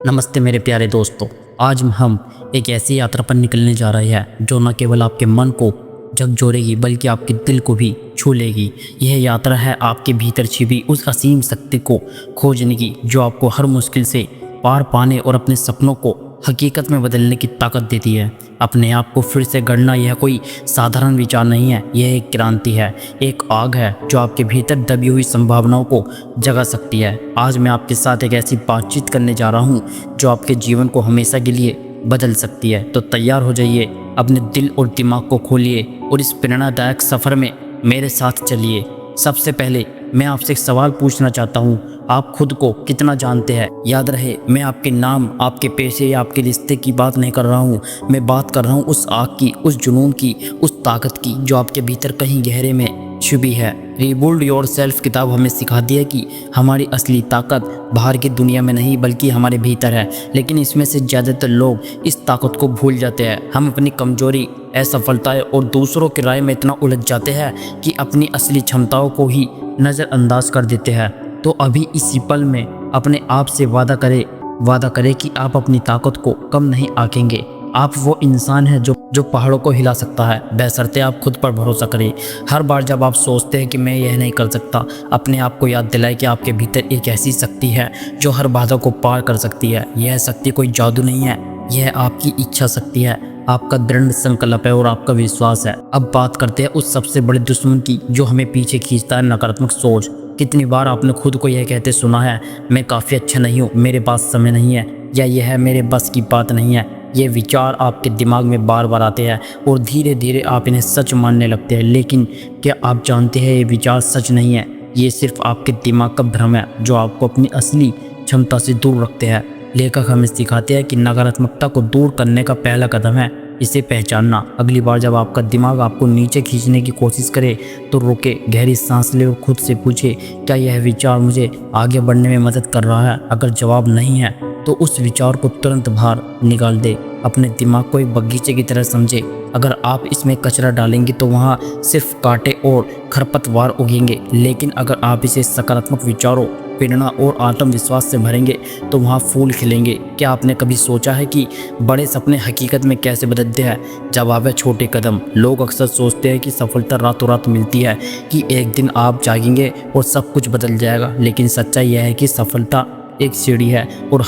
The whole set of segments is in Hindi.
नमस्ते मेरे प्यारे दोस्तों। आज हम एक ऐसी यात्रा पर निकलने जा रहे हैं जो न केवल आपके मन को झकझोरेगी बल्कि आपके दिल को भी छू लेगी। यह यात्रा है आपके भीतर छिपी उस असीम शक्ति को खोजने की जो आपको हर मुश्किल से पार पाने और अपने सपनों को हकीकत में बदलने की ताकत देती है। अपने आप को फिर से गढ़ना यह कोई साधारण विचार नहीं है, यह एक क्रांति है, एक आग है जो आपके भीतर दबी हुई संभावनाओं को जगा सकती है। आज मैं आपके साथ एक ऐसी बातचीत करने जा रहा हूँ जो आपके जीवन को हमेशा के लिए बदल सकती है। तो तैयार हो जाइए, अपने दिल और दिमाग को खोलिए और इस प्रेरणादायक सफ़र में मेरे साथ चलिए। सबसे पहले मैं आपसे एक सवाल पूछना चाहता हूँ, आप खुद को कितना जानते हैं? याद रहे, मैं आपके नाम, आपके पेशे या आपके रिश्ते की बात नहीं कर रहा हूँ। मैं बात कर रहा हूँ उस आग की, उस जुनून की, उस ताकत की जो आपके भीतर कहीं गहरे में छुपी है। रीबिल्ड योरसेल्फ किताब हमें सिखाती है कि हमारी असली ताकत बाहर की दुनिया में नहीं बल्कि हमारे भीतर है। लेकिन इसमें से ज़्यादातर लोग इस ताकत को भूल जाते हैं। हम अपनी कमजोरी, असफलताएं और दूसरों की राय में इतना उलझ जाते हैं कि अपनी असली क्षमताओं को ही नज़रअंदाज कर देते हैं। तो अभी इसी पल में अपने आप से वादा करें कि आप अपनी ताकत को कम नहीं आंकेंगे। आप वो इंसान हैं जो पहाड़ों को हिला सकता है, बशर्ते आप खुद पर भरोसा करें। हर बार जब आप सोचते हैं कि मैं यह नहीं कर सकता, अपने आप को याद दिलाएं कि आपके भीतर एक ऐसी शक्ति है जो हर बाधा को पार कर सकती है। यह शक्ति कोई जादू नहीं है, यह आपकी इच्छा शक्ति है, आपका दृढ़ संकल्प है और आपका विश्वास है। अब बात करते हैं उस सबसे बड़े दुश्मन की जो हमें पीछे खींचता है, नकारात्मक सोच। कितनी बार आपने खुद को यह कहते सुना है, मैं काफ़ी अच्छा नहीं हूँ, मेरे पास समय नहीं है, या यह मेरे बस की बात नहीं है। ये विचार आपके दिमाग में बार बार आते हैं और धीरे धीरे आप इन्हें सच मानने लगते हैं। लेकिन क्या आप जानते हैं ये विचार सच नहीं है, ये सिर्फ आपके दिमाग का भ्रम है जो आपको अपनी असली क्षमता से दूर रखते हैं। लेखक हमें सिखाते हैं कि नकारात्मकता को दूर करने का पहला कदम है इसे पहचानना। अगली बार जब आपका दिमाग आपको नीचे खींचने की कोशिश करे तो रोके, गहरी सांस ले और खुद से पूछे, क्या यह विचार मुझे आगे बढ़ने में मदद कर रहा है? अगर जवाब नहीं है तो उस विचार को तुरंत बाहर निकाल दे। अपने दिमाग को एक बगीचे की तरह समझे। अगर आप इसमें कचरा डालेंगे तो वहाँ सिर्फ कांटे और खरपतवार उगेंगे, लेकिन अगर आप इसे सकारात्मक विचारों, प्रेरणा और आत्मविश्वास से भरेंगे तो वहाँ फूल खिलेंगे। क्या आपने कभी सोचा है कि बड़े सपने हकीकत में कैसे बदलते हैं? जवाब है छोटे कदम। लोग अक्सर सोचते हैं कि सफलता रातों रात मिलती है, कि एक दिन आप जागेंगे और सब कुछ बदल जाएगा। लेकिन सच्चाई यह है कि सफलता एक सीढ़ी है और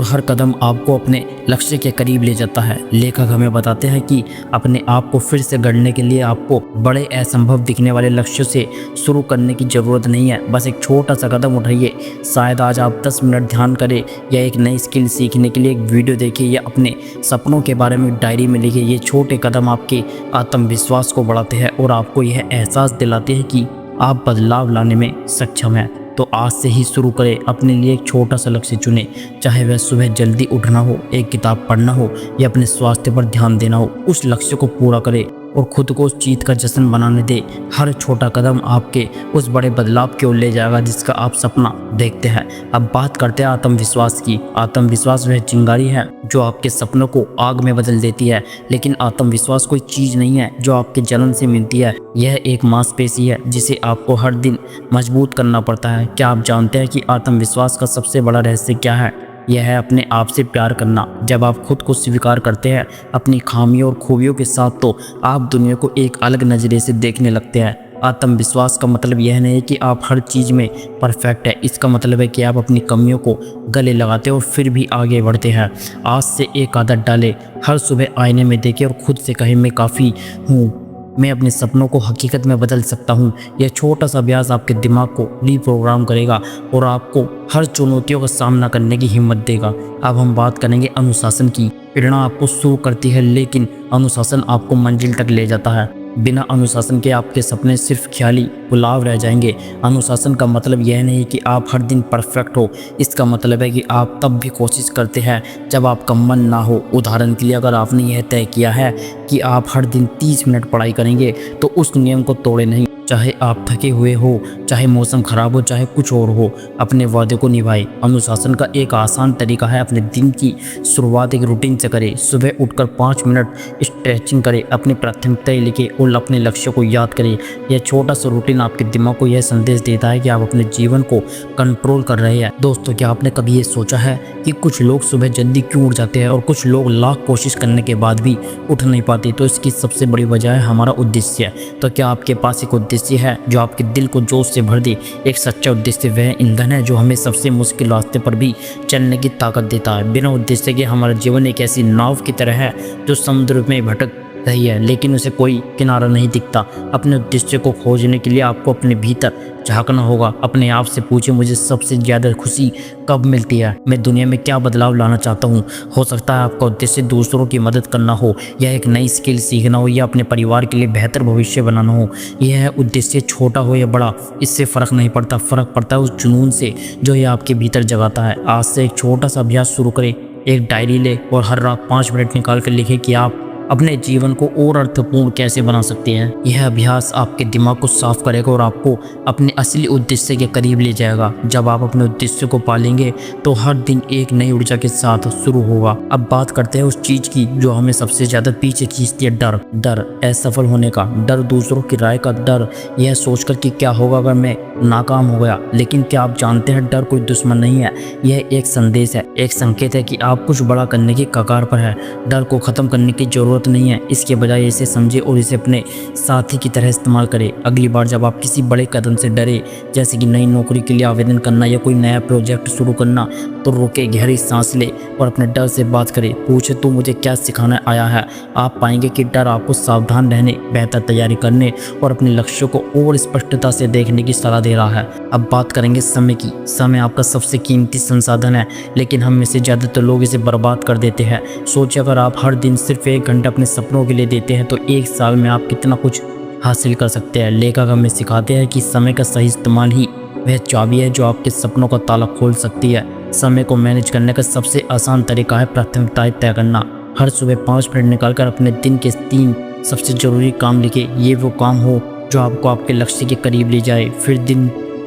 हर कदम आपको अपने लक्ष्य के करीब ले जाता है। लेखक हमें बताते हैं कि अपने आप को फिर से गढ़ने के लिए आपको बड़े असंभव दिखने वाले लक्ष्यों से शुरू करने की ज़रूरत नहीं है, बस एक छोटा सा कदम उठाइए। शायद आज आप 10 मिनट ध्यान करें, या एक नई स्किल सीखने के लिए एक वीडियो देखिए, या अपने सपनों के बारे में डायरी में लिखिए। ये छोटे कदम आपके आत्मविश्वास को बढ़ाते हैं और आपको यह एहसास दिलाते हैं कि आप बदलाव लाने में सक्षम हैं। तो आज से ही शुरू करें, अपने लिए एक छोटा सा लक्ष्य चुनें, चाहे वह सुबह जल्दी उठना हो, एक किताब पढ़ना हो या अपने स्वास्थ्य पर ध्यान देना हो। उस लक्ष्य को पूरा करें और खुद को उस जीत का जश्न बनाने दें। हर छोटा कदम आपके उस बड़े बदलाव की ओर ले जाएगा जिसका आप सपना देखते हैं। अब बात करते हैं आत्मविश्वास की। आत्मविश्वास वह चिंगारी है जो आपके सपनों को आग में बदल देती है। लेकिन आत्मविश्वास कोई चीज़ नहीं है जो आपके जलन से मिलती है, यह एक मांसपेशी है जिसे आपको हर दिन मजबूत करना पड़ता है। क्या आप जानते हैं कि आत्मविश्वास का सबसे बड़ा रहस्य क्या है? यह है अपने आप से प्यार करना। जब आप खुद को स्वीकार करते हैं अपनी खामियों और खूबियों के साथ, तो आप दुनिया को एक अलग नज़रिए से देखने लगते हैं। आत्मविश्वास का मतलब यह नहीं है कि आप हर चीज़ में परफेक्ट है, इसका मतलब है कि आप अपनी कमियों को गले लगाते और फिर भी आगे बढ़ते हैं। आज से एक आदत डालें, हर सुबह आईने में देखें और खुद से कहें, मैं काफ़ी हूँ, मैं अपने सपनों को हकीकत में बदल सकता हूँ। यह छोटा सा अभ्यास आपके दिमाग को रीप्रोग्राम करेगा और आपको हर चुनौतियों का सामना करने की हिम्मत देगा। अब हम बात करेंगे अनुशासन की। प्रेरणा आपको शुरू करती है, लेकिन अनुशासन आपको मंजिल तक ले जाता है। बिना अनुशासन के आपके सपने सिर्फ ख्याली पुलाव रह जाएंगे। अनुशासन का मतलब यह नहीं कि आप हर दिन परफेक्ट हो, इसका मतलब है कि आप तब भी कोशिश करते हैं जब आपका मन ना हो। उदाहरण के लिए, अगर आपने यह तय किया है कि आप हर दिन 30 मिनट पढ़ाई करेंगे तो उस नियम को तोड़े नहीं। चाहे आप थके हुए हो, चाहे मौसम खराब हो, चाहे कुछ और हो, अपने वादे को निभाएं। अनुशासन का एक आसान तरीका है, अपने दिन की शुरुआत एक रूटीन से करें। सुबह उठकर 5 मिनट स्ट्रेचिंग करें, अपनी प्राथमिकताएं लिखें और अपने लक्ष्य को याद करें। यह छोटा सा रूटीन आपके दिमाग को यह संदेश देता है कि आप अपने जीवन को कंट्रोल कर रहे हैं। दोस्तों, क्या आपने कभी ये सोचा है कि कुछ लोग सुबह जल्दी क्यों उठ जाते हैं और कुछ लोग लाख कोशिश करने के बाद भी उठ नहीं पाते? तो इसकी सबसे बड़ी वजह है हमारा उद्देश्य। तो क्या आपके पास एक उद्देश्य है जो आपके दिल को जोश से भर दे? एक सच्चा उद्देश्य वह ईंधन है जो हमें सबसे मुश्किल रास्ते पर भी चलने की ताकत देता है। बिना उद्देश्य के हमारा जीवन एक ऐसी नाव की तरह है जो समुद्र में भटक रही है लेकिन उसे कोई किनारा नहीं दिखता। अपने उद्देश्य को खोजने के लिए आपको अपने भीतर झांकना होगा। अपने आप से पूछे, मुझे सबसे ज़्यादा खुशी कब मिलती है? मैं दुनिया में क्या बदलाव लाना चाहता हूँ? हो सकता है आपका उद्देश्य दूसरों की मदद करना हो, या एक नई स्किल सीखना हो, या अपने परिवार के लिए बेहतर भविष्य बनाना हो। यह उद्देश्य छोटा हो या बड़ा, इससे फ़र्क नहीं पड़ता। फ़र्क पड़ता है उस जुनून से जो ये आपके भीतर जगाता है। आज से एक छोटा सा अभ्यास शुरू करें। एक डायरी ले और हर रात 5 मिनट निकाल कर लिखें कि आप अपने जीवन को और अर्थपूर्ण कैसे बना सकते हैं। यह अभ्यास आपके दिमाग को साफ करेगा और आपको अपने असली उद्देश्य के करीब ले जाएगा। जब आप अपने उद्देश्य को पालेंगे तो हर दिन एक नई ऊर्जा के साथ शुरू होगा। अब बात करते हैं उस चीज़ की जो हमें सबसे ज़्यादा पीछे खींचती है, डर। डर असफल होने का डर, दूसरों की राय का डर, यह सोचकर कि क्या होगा अगर मैं नाकाम हो गया। लेकिन क्या आप जानते हैं, डर कोई दुश्मन नहीं है। यह एक संदेश है, एक संकेत है कि आप कुछ बड़ा करने की कगार पर है। डर को ख़त्म करने की जरूरत नहीं है, इसके बजाय इसे समझे और इसे अपने साथी की तरह इस्तेमाल करें। अगली बार जब आप किसी बड़े कदम से डरे, जैसे कि नई नौकरी के लिए आवेदन करना या कोई नया प्रोजेक्ट शुरू करना, तो रोके, गहरी सांस ले और अपने डर से बात करें। पूछे, तू मुझे क्या सिखाना आया है? आप पाएंगे कि डर आपको सावधान रहने, बेहतर तैयारी करने और अपने लक्ष्यों को और स्पष्टता से देखने की सलाह दे रहा है। अब बात करेंगे समय की। समय आपका सबसे कीमती संसाधन है, लेकिन हम में से ज़्यादातर लोग इसे बर्बाद कर देते हैं। सोचिए, अगर आप हर दिन सिर्फ 1 घंटा अपने सपनों के लिए देते हैं तो 1 साल में आप कितना कुछ हासिल कर सकते हैं। लेखक हमें सिखाते हैं कि समय का सही इस्तेमाल ही वह चाबी है जो आपके सपनों का ताला खोल सकती है। समय को मैनेज करने का सबसे आसान तरीका है प्राथमिकताएं तय करना। हर सुबह 5 मिनट निकालकर अपने दिन के 3 सबसे ज़रूरी काम लिखें। ये वो काम हो जो आपको आपके लक्ष्य के करीब ले जाए।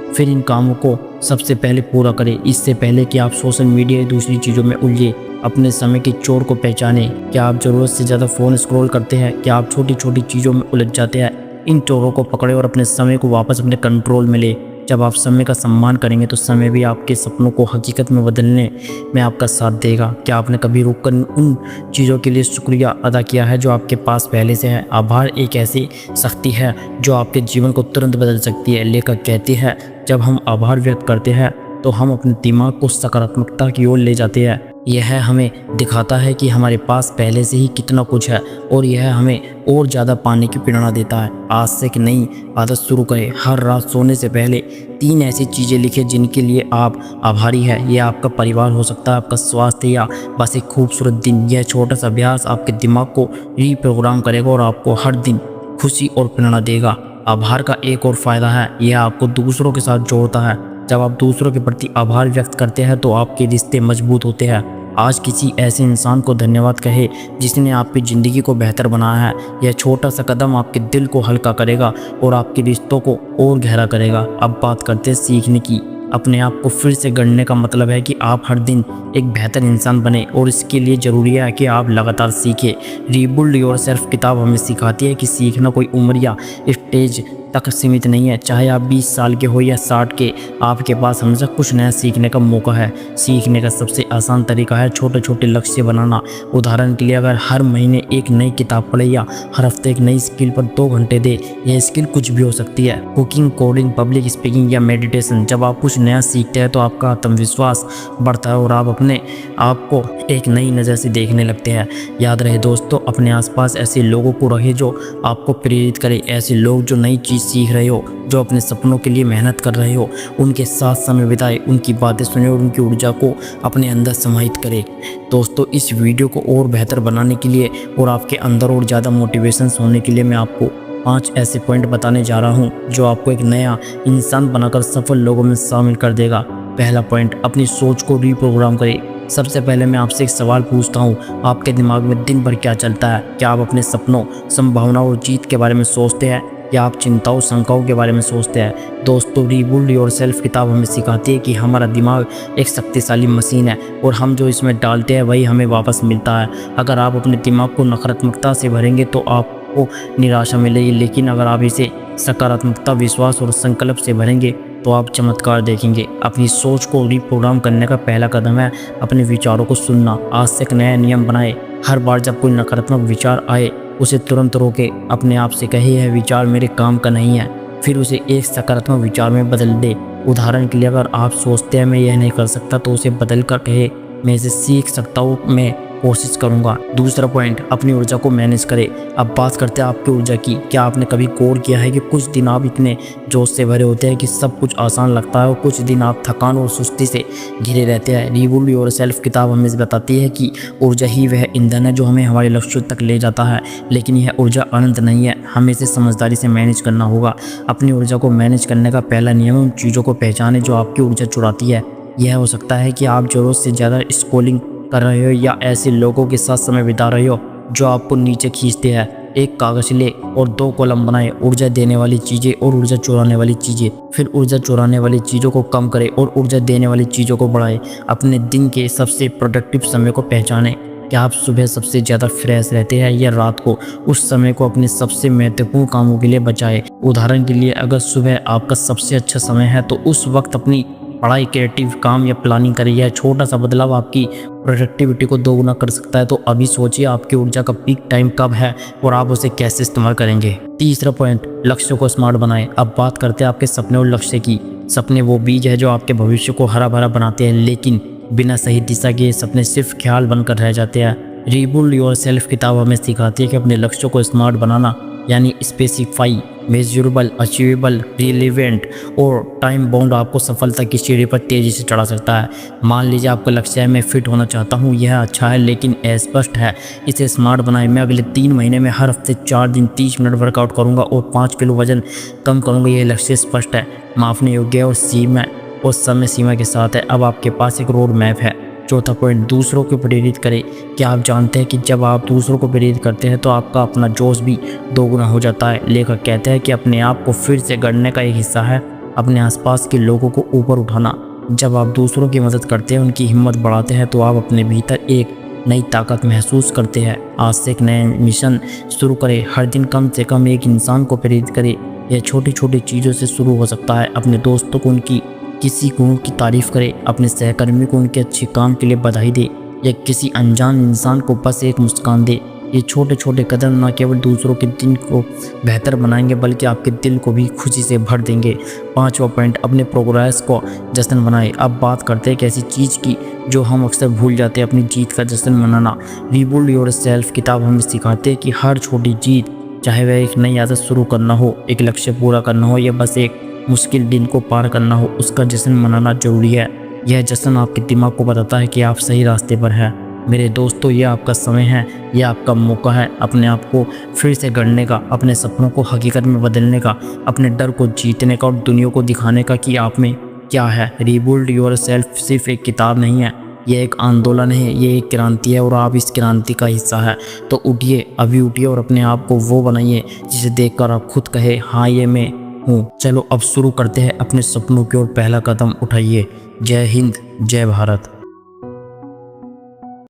फिर इन कामों को सबसे पहले पूरा करें, इससे पहले कि आप सोशल मीडिया या दूसरी चीज़ों में उलझे। अपने समय के चोर को पहचानें। क्या आप ज़रूरत से ज़्यादा फ़ोन स्क्रॉल करते हैं? क्या आप छोटी छोटी चीज़ों में उलझ जाते हैं? इन चोरों को पकड़े और अपने समय को वापस अपने कंट्रोल में ले। जब आप समय का सम्मान करेंगे तो समय भी आपके सपनों को हकीकत में बदलने में आपका साथ देगा। क्या आपने कभी रुककर उन चीज़ों के लिए शुक्रिया अदा किया है जो आपके पास पहले से है? आभार एक ऐसी शक्ति है जो आपके जीवन को तुरंत बदल सकती है। लेखक कहती है, जब हम आभार व्यक्त करते हैं तो हम अपने दिमाग को सकारात्मकता की ओर ले जाते हैं। यह हमें दिखाता है कि हमारे पास पहले से ही कितना कुछ है और यह हमें और ज़्यादा पाने की प्रेरणा देता है। आज से एक नई आदत शुरू करें। हर रात सोने से पहले 3 ऐसी चीज़ें लिखें जिनके लिए आप आभारी हैं। यह आपका परिवार हो सकता है, आपका स्वास्थ्य, या बस एक खूबसूरत दिन। यह छोटा सा अभ्यास आपके दिमाग को रीप्रोग्राम करेगा और आपको हर दिन खुशी और प्रेरणा देगा। आभार का एक और फ़ायदा है, यह आपको दूसरों के साथ जोड़ता है। जब आप दूसरों के प्रति आभार व्यक्त करते हैं तो आपके रिश्ते मजबूत होते हैं। आज किसी ऐसे इंसान को धन्यवाद कहे जिसने आपकी ज़िंदगी को बेहतर बनाया है। यह छोटा सा कदम आपके दिल को हल्का करेगा और आपके रिश्तों को और गहरा करेगा। अब बात करते हैं सीखने की। अपने आप को फिर से गढ़ने का मतलब है कि आप हर दिन एक बेहतर इंसान बने और इसके लिए ज़रूरी है कि आप लगातार सीखें। रीबिल्ड योरसेल्फ किताब हमें सिखाती है कि सीखना कोई उम्र या स्टेज तक सीमित नहीं है। चाहे आप 20 साल के हो या 60 के, आपके पास हमेशा कुछ नया सीखने का मौका है। सीखने का सबसे आसान तरीका है छोटे छोटे लक्ष्य बनाना। उदाहरण के लिए, अगर हर महीने एक नई किताब पढ़े या हर हफ्ते एक नई स्किल पर 2 घंटे दे। यह स्किल कुछ भी हो सकती है, कुकिंग, कोडिंग, पब्लिक स्पीकिंग या मेडिटेशन। जब आप कुछ नया सीखते हैं तो आपका आत्मविश्वास बढ़ता है और आप अपने आप को एक नई नज़र से देखने लगते हैं। याद रहे दोस्तों, अपने आसपास ऐसे लोगों को रखें जो आपको प्रेरित करें। ऐसे लोग जो नई चीज़ सीख रहे हो, जो अपने सपनों के लिए मेहनत कर रहे हो, उनके साथ समय बिताएं, उनकी बातें सुने और उनकी ऊर्जा को अपने अंदर समाहित करें। दोस्तों, इस वीडियो को और बेहतर बनाने के लिए और आपके अंदर और ज़्यादा मोटिवेशन होने के लिए मैं आपको 5 ऐसे पॉइंट बताने जा रहा हूं जो आपको एक नया इंसान बनाकर सफल लोगों में शामिल कर देगा। पहला पॉइंट, अपनी सोच को रीप्रोग्राम करें। सबसे पहले मैं आपसे एक सवाल पूछता हूँ, आपके दिमाग में दिन भर क्या चलता है? क्या आप अपने सपनों, संभावनाओं और जीत के बारे में सोचते हैं, या आप चिंताओं शंकाओं के बारे में सोचते हैं। दोस्तों, रीबिल्ड योरसेल्फ किताब हमें सिखाती है कि हमारा दिमाग एक शक्तिशाली मशीन है और हम जो इसमें डालते हैं वही हमें वापस मिलता है। अगर आप अपने दिमाग को नकारात्मकता से भरेंगे तो आपको निराशा मिलेगी, लेकिन अगर आप इसे सकारात्मकता, विश्वास और संकल्प से भरेंगे तो आप चमत्कार देखेंगे। अपनी सोच को रिप्रोग्राम करने का पहला कदम है अपने विचारों को सुनना। आज से एक नया नियम बनाए, हर बार जब कोई नकारात्मक विचार आए उसे तुरंत रोके। अपने आप से कहे, यह विचार मेरे काम का नहीं है, फिर उसे एक सकारात्मक विचार में बदल दे। उदाहरण के लिए, अगर आप सोचते हैं मैं यह नहीं कर सकता, तो उसे बदल कर कहे, मैं इसे सीख सकता हूँ, मैं कोशिश करूंगा। दूसरा पॉइंट, अपनी ऊर्जा को मैनेज करें। अब बात करते हैं आपकी ऊर्जा की। क्या आपने कभी गौर किया है कि कुछ दिन आप इतने जोश से भरे होते हैं कि सब कुछ आसान लगता है और कुछ दिन आप थकान और सुस्ती से घिरे रहते हैं। रीबिल्ड योरसेल्फ किताब हमें बताती है कि ऊर्जा ही वह ईंधन है जो हमें हमारे लक्ष्यों तक ले जाता है, लेकिन यह ऊर्जा अनंत नहीं है। हमें इसे समझदारी से मैनेज करना होगा। अपनी ऊर्जा को मैनेज करने का पहला नियम उन चीज़ों को पहचाने जो आपकी ऊर्जा चुराती है। यह हो सकता है कि आप ज़रूरत से ज़्यादा स्क्रॉलिंग कर रहे हो या ऐसे लोगों के साथ समय बिता रहे हो जो आपको नीचे खींचते हैं। एक कागज ले और 2 कॉलम बनाए, ऊर्जा देने वाली चीज़ें और ऊर्जा चुराने वाली चीज़ें। फिर ऊर्जा चुराने वाली चीज़ों को कम करें और ऊर्जा देने वाली चीज़ों को बढ़ाएं। अपने दिन के सबसे प्रोडक्टिव समय को पहचानें। क्या आप सुबह सबसे ज़्यादा फ्रेश रहते हैं या रात को? उस समय को अपने सबसे महत्वपूर्ण कामों के लिए बचाएं। उदाहरण के लिए, अगर सुबह आपका सबसे अच्छा समय है तो उस वक्त अपनी पढ़ाई, क्रिएटिव काम या प्लानिंग करें। यह छोटा सा बदलाव आपकी प्रोडक्टिविटी को दोगुना कर सकता है। तो अभी सोचिए आपकी ऊर्जा का पीक टाइम कब है और आप उसे कैसे इस्तेमाल करेंगे। तीसरा पॉइंट, लक्ष्यों को स्मार्ट बनाएं। अब बात करते हैं आपके सपने और लक्ष्य की। सपने वो बीज है जो आपके भविष्य को हरा भरा बनाते हैं, लेकिन बिना सही दिशा के ये सपने सिर्फ ख्याल बनकर रह जाते हैं। रीबिल्ड योरसेल्फ किताब हमें सिखाती है कि अपने लक्ष्यों को स्मार्ट बनाना यानी स्पेसिफाई, मेजरेबल, अचीवेबल, रिलेवेंट और टाइम बाउंड आपको सफलता की सीढ़ी पर तेज़ी से चढ़ा सकता है। मान लीजिए आपका लक्ष्य है, मैं फिट होना चाहता हूँ। यह अच्छा है लेकिन अस्पष्ट है। इसे स्मार्ट बनाएं। मैं अगले 3 महीने में हर हफ्ते 4 दिन 30 मिनट वर्कआउट करूँगा और 5 किलो वजन कम करूँगा। यह लक्ष्य स्पष्ट है, मापने योग्य और समय सीमा के साथ है। अब आपके पास एक रोड मैप है। चौथा पॉइंट, दूसरों को प्रेरित करें। क्या आप जानते हैं कि जब आप दूसरों को प्रेरित करते हैं तो आपका अपना जोश भी दोगुना हो जाता है। लेखक कहते हैं कि अपने आप को फिर से गढ़ने का एक हिस्सा है अपने आसपास के लोगों को ऊपर उठाना। जब आप दूसरों की मदद करते हैं, उनकी हिम्मत बढ़ाते हैं, तो आप अपने भीतर एक नई ताकत महसूस करते हैं। आज से एक नया मिशन शुरू करें। हर दिन कम से कम एक इंसान को प्रेरित करें। यह छोटी छोटी चीज़ों से शुरू हो सकता है। अपने दोस्तों को उनकी किसी गुण की तारीफ करे, अपने सहकर्मी को उनके अच्छे काम के लिए बधाई दे या किसी अनजान इंसान को बस एक मुस्कान दे। ये छोटे छोटे कदम न केवल दूसरों के दिन को बेहतर बनाएंगे बल्कि आपके दिल को भी खुशी से भर देंगे। 5वां पॉइंट, अपने प्रोग्रेस को जश्न मनाएं। अब बात करते हैं एक ऐसी चीज़ की जो हम अक्सर भूल जाते हैं, अपनी जीत का जश्न मनाना। रीबिल्ड योरसेल्फ किताब हमें सिखाते हैं कि हर छोटी जीत, चाहे वह एक नई आदत शुरू करना हो, एक लक्ष्य पूरा करना हो या बस एक मुश्किल दिन को पार करना हो, उसका जश्न मनाना जरूरी है। यह जश्न आपके दिमाग को बताता है कि आप सही रास्ते पर हैं। मेरे दोस्तों, ये आपका समय है, यह आपका मौका है अपने आप को फिर से गढ़ने का, अपने सपनों को हकीकत में बदलने का, अपने डर को जीतने का और दुनिया को दिखाने का कि आप में क्या है। रीबिल्ड योरसेल्फ सिर्फ एक किताब नहीं है, यह एक आंदोलन है, ये एक क्रांति है और आप इस क्रांति का हिस्सा है। तो उठिए, अभी उठिए और अपने आप को वो बनाइए जिसे देखकर आप खुद कहे, हाँ ये मैं हूँ। चलो अब शुरू करते हैं अपने सपनों की ओर पहला कदम उठाइए। जय हिंद, जय भारत।